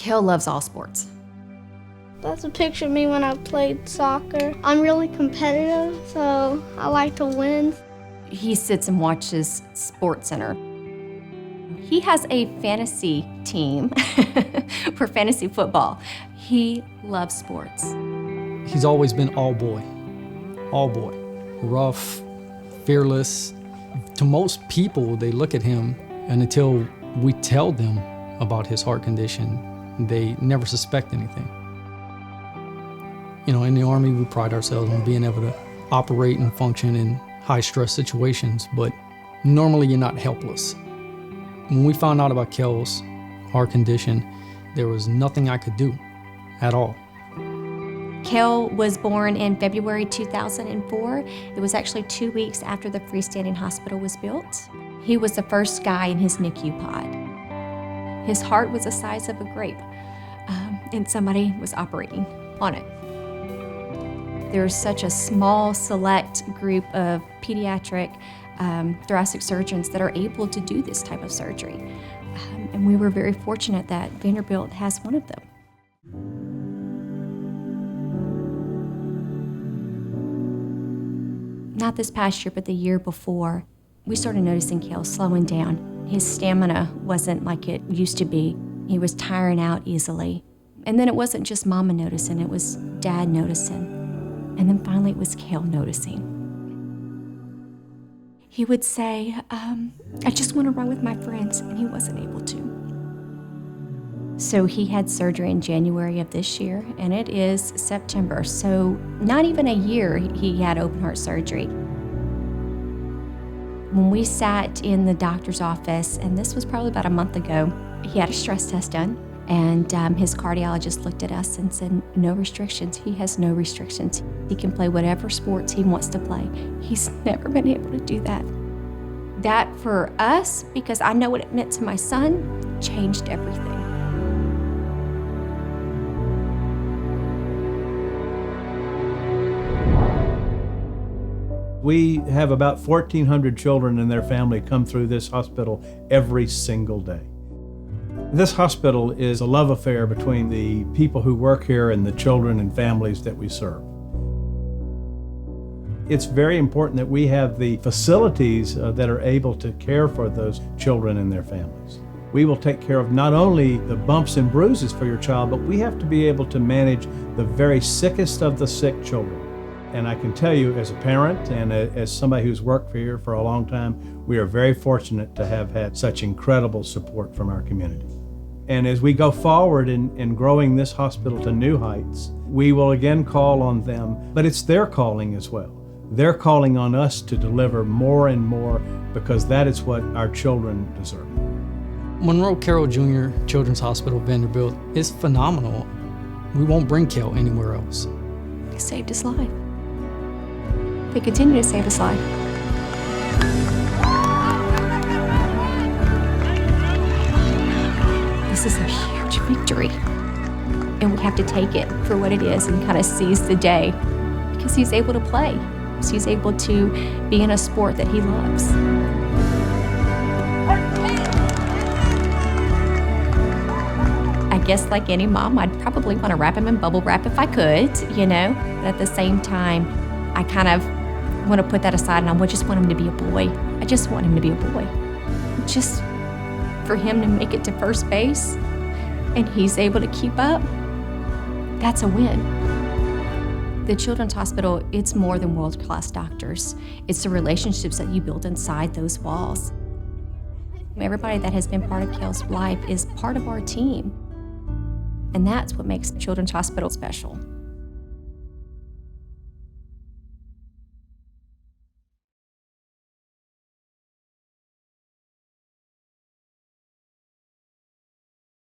Kale loves all sports. That's a picture of me when I played soccer. I'm really competitive, so I like to win. He sits and watches Sports Center. He has a fantasy team for fantasy football. He loves sports. He's always been all boy. Rough, fearless. To most people, they look at him, and until we tell them about his heart condition, they never suspect anything. You know, in the Army, we pride ourselves on being able to operate and function in high-stress situations, but normally you're not helpless. When we found out about Kel's heart condition, there was nothing I could do at all. Kale was born in February 2004. It was actually 2 weeks after the freestanding hospital was built. He was the first guy in his NICU pod. His heart was the size of a grape, and somebody was operating on it. There's such a small, select group of pediatric thoracic surgeons that are able to do this type of surgery. And we were very fortunate that Vanderbilt has one of them. Not this past year, but the year before, we started noticing Kale slowing down. His stamina wasn't like it used to be. He was tiring out easily. And then it wasn't just Mama noticing, it was Dad noticing. And then finally it was Kale noticing. He would say, I just want to run with my friends, and he wasn't able to. So he had surgery in January of this year, and it is September, so not even a year he had open heart surgery. When we sat in the doctor's office, and this was probably about a month ago, he had a stress test done, and his cardiologist looked at us and said, no restrictions. He has no restrictions. He can play whatever sports he wants to play. He's never been able to do that. That for us, because I know what it meant to my son, changed everything. We have about 1,400 children and their family come through this hospital every single day. This hospital is a love affair between the people who work here and the children and families that we serve. It's very important that we have the facilities that are able to care for those children and their families. We will take care of not only the bumps and bruises for your child, but we have to be able to manage the very sickest of the sick children. And I can tell you, as a parent and as somebody who's worked here for a long time, we are very fortunate to have had such incredible support from our community. And as we go forward in growing this hospital to new heights, we will again call on them, but it's their calling as well. They're calling on us to deliver more and more, because that is what our children deserve. Monroe Carroll Jr. Children's Hospital, Vanderbilt is phenomenal. We won't bring Kel anywhere else. They saved his life. They continue to save his life. This is a huge victory, and we have to take it for what it is and kind of seize the day, because he's able to play. He's able to be in a sport that he loves. I guess like any mom, I'd probably want to wrap him in bubble wrap if I could, you know, but at the same time, I kind of want to put that aside, and I just want him to be a boy. I just want him to be a boy. Just for him to make it to first base and he's able to keep up, that's a win. The Children's Hospital, it's more than world-class doctors. It's the relationships that you build inside those walls. Everybody that has been part of Kel's life is part of our team. And that's what makes Children's Hospital special.